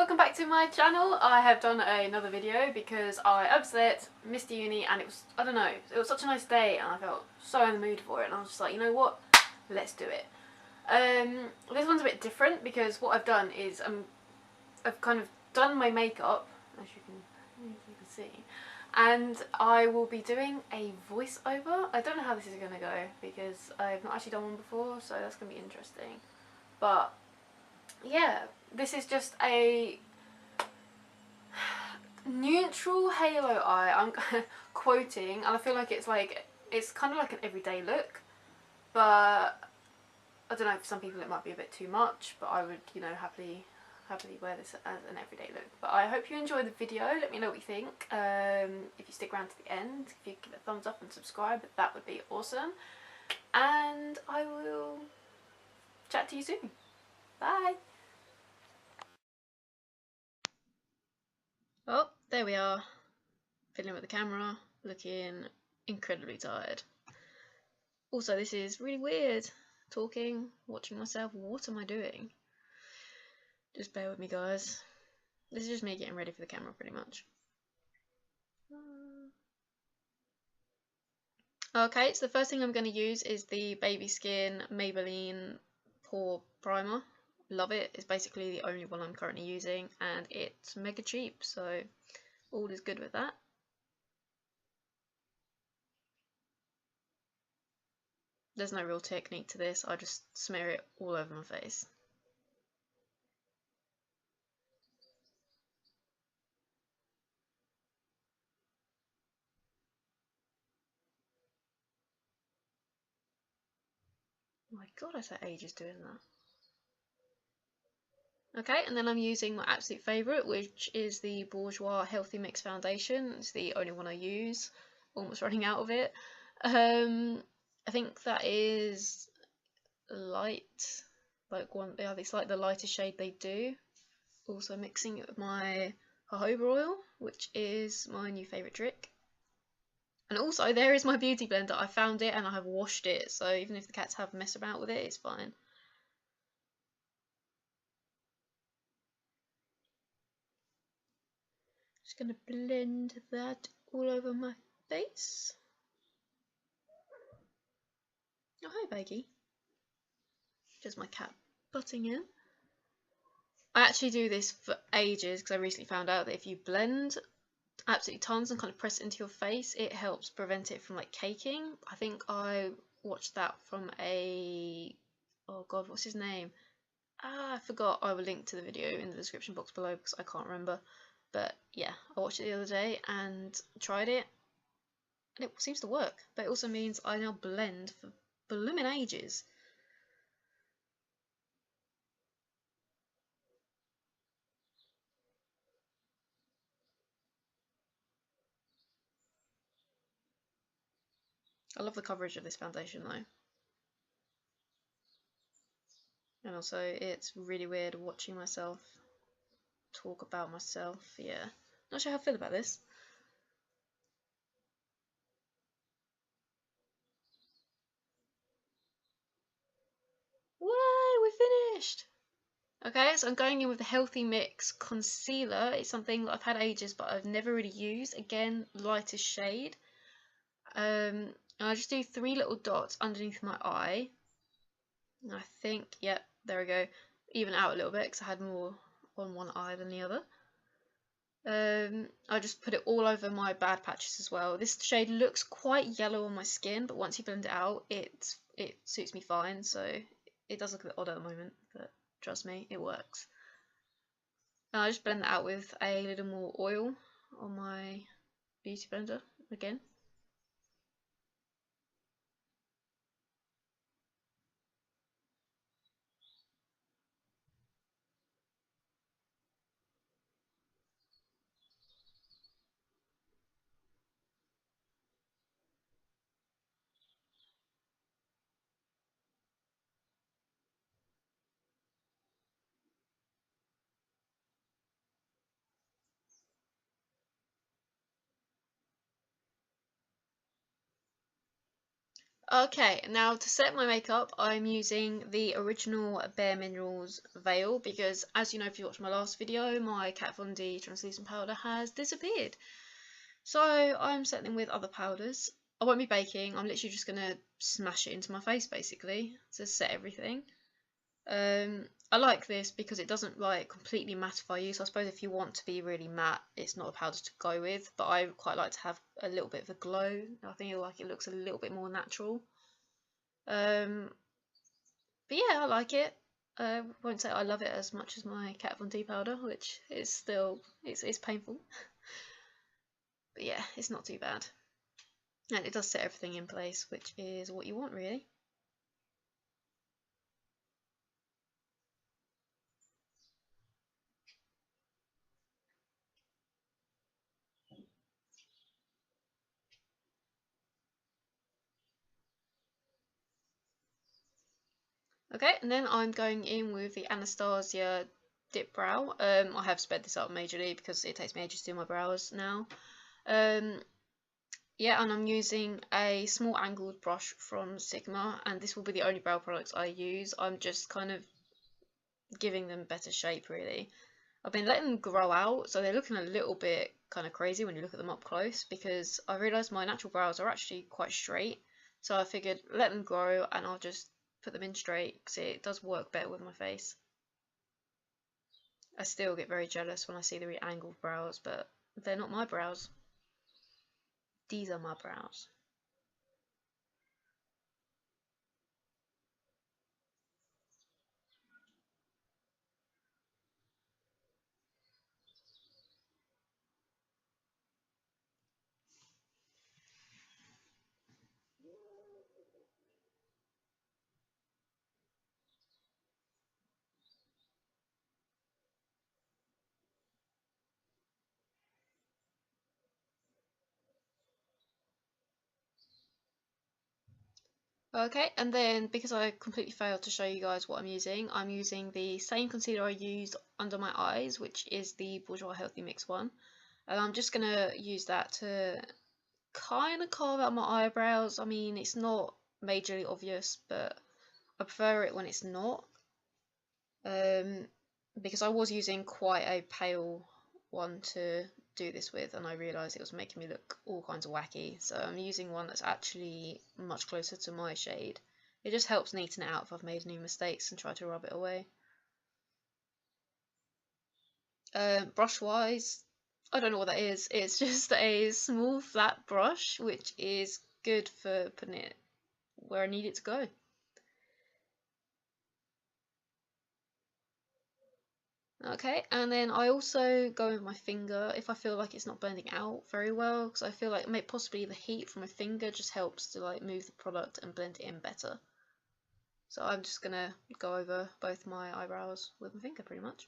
welcome back to my channel. I have done another video because I upset, missed uni, and it was, I don't know, it was such a nice day and I felt so in the mood for it, and I was just like, you know what, let's do it. This one's a bit different because what I've done is I've kind of done my makeup, as you can see, and I will be doing a voiceover. I don't know how this is going to go because I've not actually done one before, so that's going to be interesting. But yeah, this is just a neutral halo eye. I'm quoting, and I feel like it's kind of like an everyday look, but I don't know, for some people it might be a bit too much, but I would, you know, happily wear this as an everyday look. But I hope you enjoy the video. Let me know what you think. If you stick around to the end, if you give it a thumbs up and subscribe, that would be awesome. And I will chat to you soon. Bye. Oh, there we are. Fiddling with the camera, looking incredibly tired. Also, this is really weird. Talking, watching myself. What am I doing? Just bear with me, guys. This is just me getting ready for the camera, pretty much. Okay, so the first thing I'm going to use is the Baby Skin Maybelline Pore Primer. Love it. It's basically the only one I'm currently using, and it's mega cheap, so all is good with that. There's no real technique to this, I just smear it all over my face. Oh my god, I spent ages doing that. Okay, and then I'm using my absolute favourite, which is the Bourjois Healthy Mix Foundation. It's the only one I use. Almost running out of it. I think that is light, like one. Yeah, it's like the lightest shade they do. Also mixing it with my jojoba oil, which is my new favourite trick. And also, there is my beauty blender. I found it and I have washed it, so even if the cats have messed about with it, it's fine. Just gonna blend that all over my face. Oh, hi, Baggy. Just my cat butting in. I actually do this for ages because I recently found out that if you blend absolutely tons and kind of press it into your face, it helps prevent it from like caking. I think I watched that from a, oh god, what's his name? I forgot. I will link to the video in the description box below because I can't remember. But yeah, I watched it the other day and tried it, and it seems to work. But it also means I now blend for blooming ages. I love the coverage of this foundation though. And also it's really weird watching myself talk about myself. Yeah, not sure how I feel about this. Why, we finished! Okay, so I'm going in with the Healthy Mix Concealer. It's something that I've had ages but I've never really used. Again, lightest shade. And I just do 3 little dots underneath my eye. And I think, yep, there we go. Even out a little bit because I had more on one eye than the other. I just put it all over my bad patches as well. This shade looks quite yellow on my skin, but once you blend it out, it suits me fine. So it does look a bit odd at the moment, but trust me, it works. And I just blend that out with a little more oil on my beauty blender again. Okay, now to set my makeup, I'm using the original Bare Minerals veil because, as you know if you watched my last video, my Kat Von D translucent powder has disappeared. So I'm setting with other powders. I won't be baking, I'm literally just going to smash it into my face basically to set everything. I like this because it doesn't like completely mattify you, so I suppose if you want to be really matte, it's not a powder to go with, but I quite like to have a little bit of a glow. I think it looks a little bit more natural. But yeah, I like it. I won't say I love it as much as my Kat Von D powder, which is still, it's painful. But yeah, it's not too bad. And it does set everything in place, which is what you want really. Okay, and then I'm going in with the Anastasia Dip Brow. I have sped this up majorly because it takes me ages to do my brows now. Yeah, and I'm using a small angled brush from Sigma, and this will be the only brow products I use. I'm just kind of giving them better shape really. I've been letting them grow out, so they're looking a little bit kind of crazy when you look at them up close, because I realised my natural brows are actually quite straight, so I figured let them grow and I'll just put them in straight because it does work better with my face. I still get very jealous when I see the really angled brows, but they're not my brows. These are my brows. Okay, and then because I completely failed to show you guys what I'm using the same concealer I used under my eyes, which is the Bourjois Healthy Mix one. And I'm just going to use that to kind of carve out my eyebrows. I mean, it's not majorly obvious, but I prefer it when it's not. Because I was using quite a pale one to do this with, and I realised it was making me look all kinds of wacky, so I'm using one that's actually much closer to my shade. It just helps neaten it out if I've made any mistakes and try to rub it away. Brush wise, I don't know what that is. It's just a small flat brush which is good for putting it where I need it to go. Okay, and then I also go with my finger if I feel like it's not blending out very well, because I feel like possibly the heat from my finger just helps to like move the product and blend it in better. So I'm just gonna go over both my eyebrows with my finger pretty much.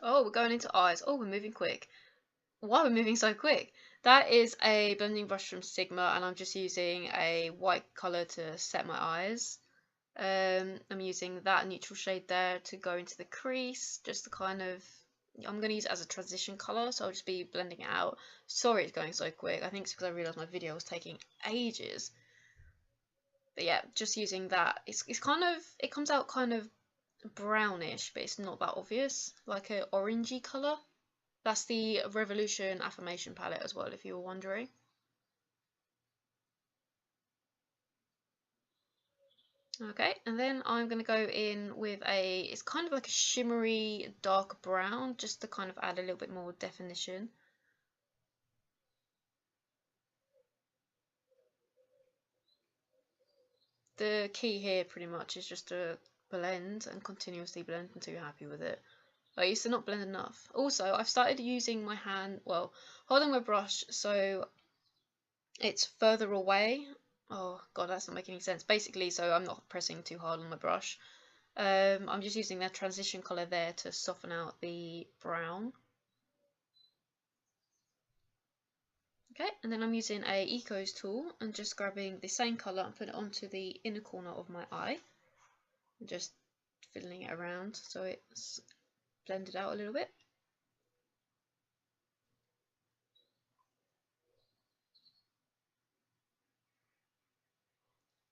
Oh, we're going into eyes. Oh, we're moving quick. Why are we moving so quick? That is a blending brush from Sigma, and I'm just using a white colour to set my eyes. I'm using that neutral shade there to go into the crease, just to kind of, I'm going to use it as a transition colour, so I'll just be blending it out. Sorry it's going so quick, I think it's because I realised my video was taking ages. But yeah, just using that, it's kind of, it comes out kind of brownish, but it's not that obvious, like a orangey colour. That's the Revolution Affirmation palette as well, if you were wondering. Okay, and then I'm going to go in with it's kind of like a shimmery dark brown, just to kind of add a little bit more definition. The key here pretty much is just to blend and continuously blend until you're happy with it. I used to not blend enough. Also, I've started using my hand, well, holding my brush so it's further away. Oh god, that's not making any sense. Basically, so I'm not pressing too hard on my brush. I'm just using that transition colour there to soften out the brown. Okay, and then I'm using a Eco's tool and just grabbing the same colour and putting it onto the inner corner of my eye. And just fiddling it around so it's blended out a little bit.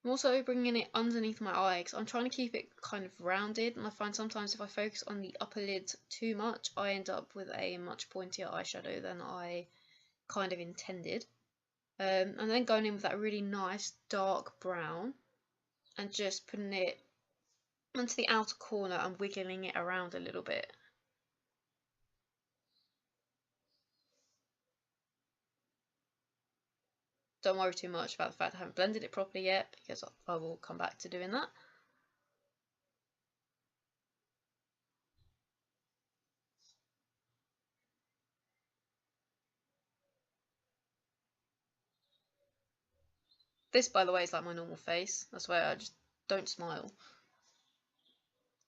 I'm also bringing it underneath my eye because I'm trying to keep it kind of rounded, and I find sometimes if I focus on the upper lid too much, I end up with a much pointier eyeshadow than I kind of intended. And then going in with that really nice dark brown and just putting it onto the outer corner and wiggling it around a little bit. Don't worry too much about the fact I haven't blended it properly yet, because I will come back to doing that. This, by the way, is like my normal face. That's why I just don't smile.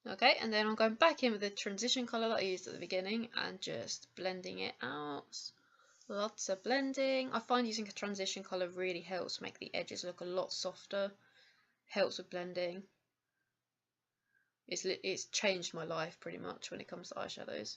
Okay, and then I'm going back in with the transition colour that I used at the beginning and just blending it out. Lots of blending. I find using a transition colour really helps make the edges look a lot softer. Helps with blending. It's changed my life pretty much when it comes to eyeshadows.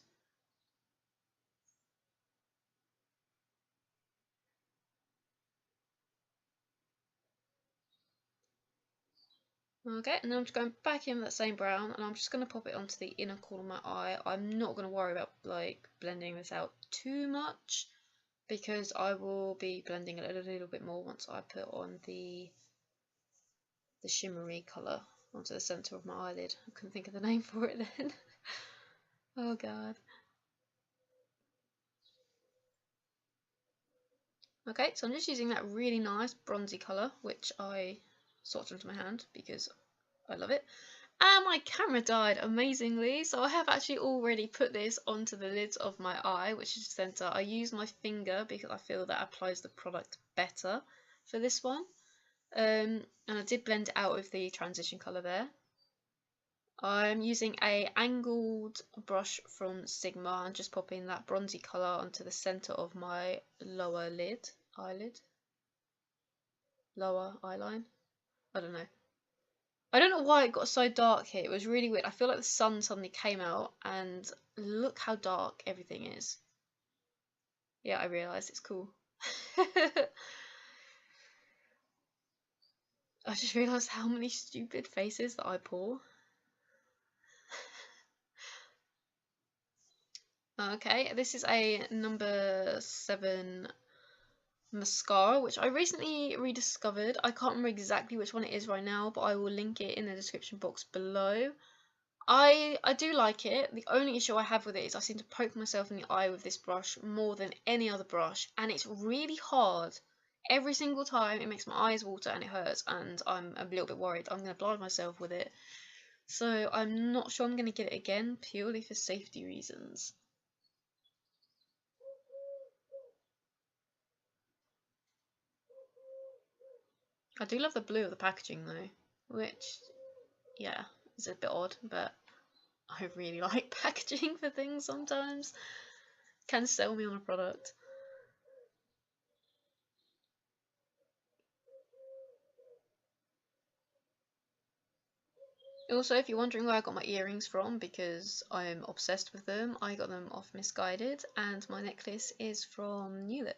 Okay, and then I'm just going back in with that same brown, and I'm just going to pop it onto the inner corner of my eye. I'm not going to worry about like blending this out too much, because I will be blending it a little bit more once I put on the shimmery colour onto the centre of my eyelid. I couldn't think of the name for it then. Oh god. Okay, so I'm just using that really nice bronzy colour, which I swatched onto my hand because I love it. And my camera died amazingly, so I have actually already put this onto the lids of my eye, which is centre. I use my finger because I feel that applies the product better for this one. And I did blend it out with the transition colour there. I'm using a angled brush from Sigma and just popping that bronzy colour onto the centre of my lower eyelid, lower eyeline. I don't know. I don't know why it got so dark here. It was really weird. I feel like the sun suddenly came out and look how dark everything is. Yeah, I realised it's cool. I just realised how many stupid faces that I pull. Okay, this is a number 7 mascara, which I recently rediscovered. I can't remember exactly which one it is right now, but I will link it in the description box below. I do like it. The only issue I have with it is I seem to poke myself in the eye with this brush more than any other brush, and it's really hard. Every single time it makes my eyes water and it hurts, and I'm a little bit worried I'm going to blind myself with it. So I'm not sure I'm going to get it again, purely for safety reasons. I do love the blue of the packaging though, which, yeah, is a bit odd, but I really like packaging for things sometimes. Can sell me on a product. Also, if you're wondering where I got my earrings from, because I'm obsessed with them, I got them off Misguided, and my necklace is from New Look.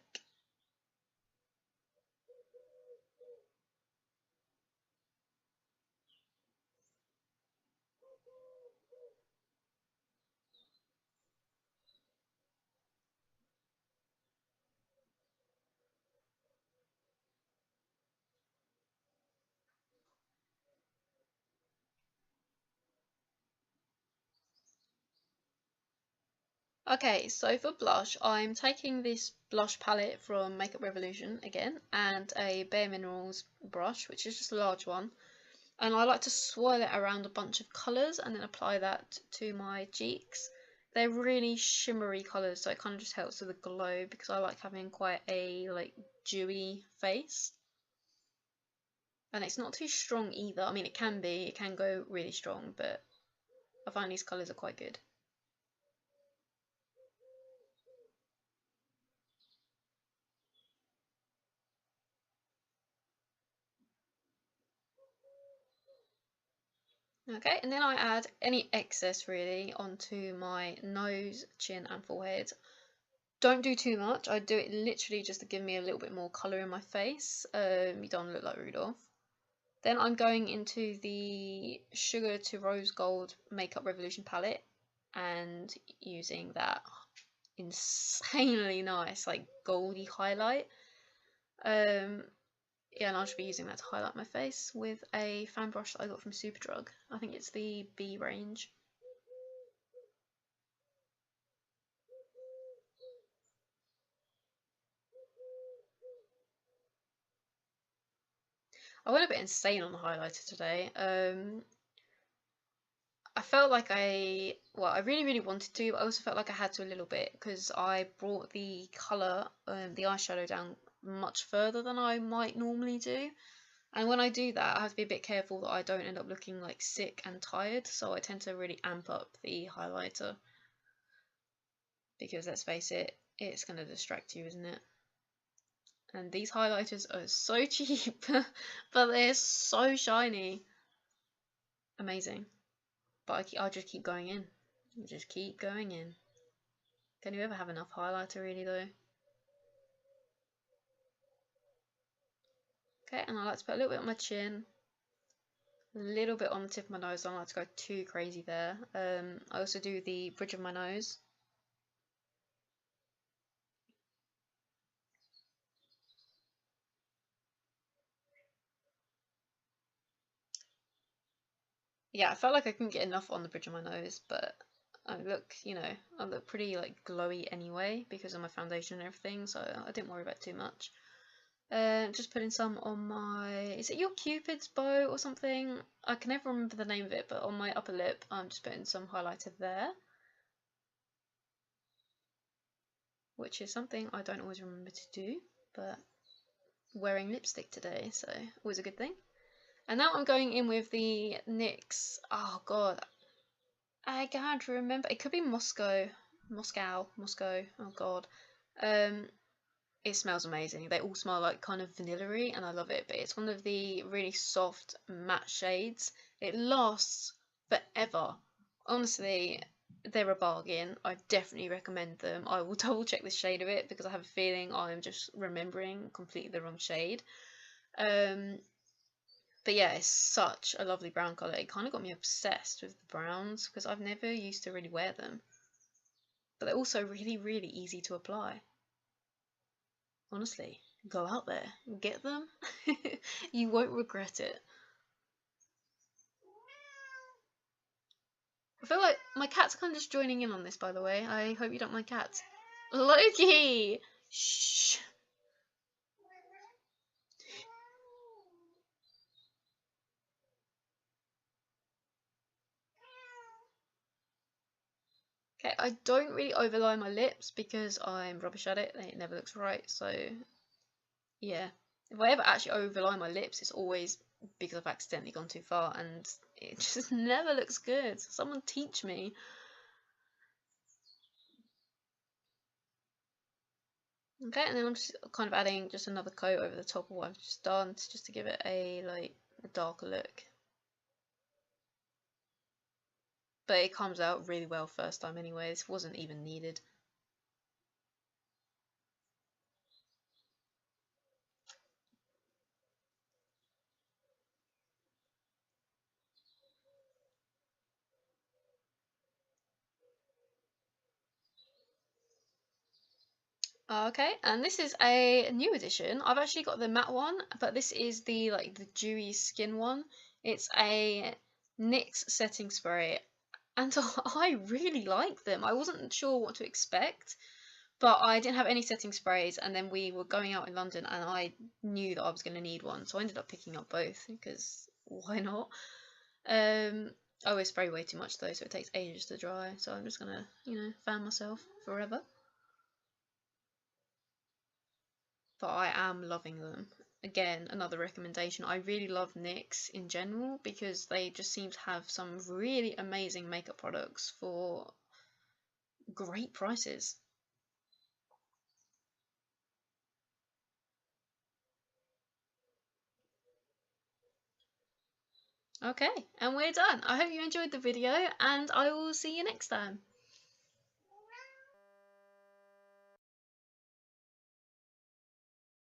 Okay, so for blush, I'm taking this blush palette from Makeup Revolution again, and a Bare Minerals brush, which is just a large one. And I like to swirl it around a bunch of colours and then apply that to my cheeks. They're really shimmery colours, so it kind of just helps with the glow, because I like having quite a like dewy face. And it's not too strong either. I mean, it can go really strong, but I find these colours are quite good. Okay, and then I add any excess really onto my nose, chin and forehead. Don't do too much. I do it literally just to give me a little bit more colour in my face. You don't look like Rudolph. Then I'm going into the Sugar to Rose Gold Makeup Revolution palette and using that insanely nice like goldy highlight. Yeah, and I'll just be using that to highlight my face with a fan brush that I got from Superdrug. I think it's the B range. I went a bit insane on the highlighter today. I felt like I really wanted to, but I also felt like I had to a little bit because I brought the colour, the eyeshadow down much further than I might normally do. And when I do that, I have to be a bit careful that I don't end up looking like sick and tired, so I tend to really amp up the highlighter. Because let's face it, it's going to distract you, isn't it? And these highlighters are so cheap, but they're so shiny. Amazing. But I'll just keep going in. Just keep going in. Can you ever have enough highlighter really though? Okay, and I like to put a little bit on my chin. A little bit on the tip of my nose. I don't like to go too crazy there. I also do the bridge of my nose. Yeah, I felt like I couldn't get enough on the bridge of my nose, but I look, I look pretty like glowy anyway because of my foundation and everything, so I didn't worry about it too much. Just putting some on my, is it your Cupid's bow or something? I can never remember the name of it, but on my upper lip, I'm just putting some highlighter there, which is something I don't always remember to do, but wearing lipstick today, so always a good thing. And now I'm going in with the NYX, oh god, I can't remember, it could be Moscow, oh god. It smells amazing. They all smell like kind of vanilla-y and I love it, but it's one of the really soft matte shades. It lasts forever. Honestly, they're a bargain. I definitely recommend them. I will double check the shade of it because I have a feeling I'm just remembering completely the wrong shade. But yeah, it's such a lovely brown colour. It kind of got me obsessed with the browns because I've never used to really wear them. But they're also really easy to apply. Honestly, go out there, get them. You won't regret it. I feel like my cats are kind of just joining in on this, by the way. I hope you don't mind cats. Loki! Shh. Okay, I don't really overline my lips because I'm rubbish at it. It never looks right, so yeah. If I ever actually overline my lips, it's always because I've accidentally gone too far and it just never looks good. Someone teach me. Okay, and then I'm just kind of adding just another coat over the top of what I've just done just to give it a darker look. But it comes out really well first time anyway, this wasn't even needed. Okay, and this is a new edition. I've actually got the matte one, but this is the the dewy skin one. It's a NYX setting spray, and I really like them. I wasn't sure what to expect, but I didn't have any setting sprays, and then we were going out in London, and I knew that I was going to need one, so I ended up picking up both because why not? I always spray way too much though, so it takes ages to dry. So I'm just gonna, fan myself forever. But I am loving them. Again, another recommendation. I really love NYX in general because they just seem to have some really amazing makeup products for great prices. Okay, and we're done. I hope you enjoyed the video, and I will see you next time.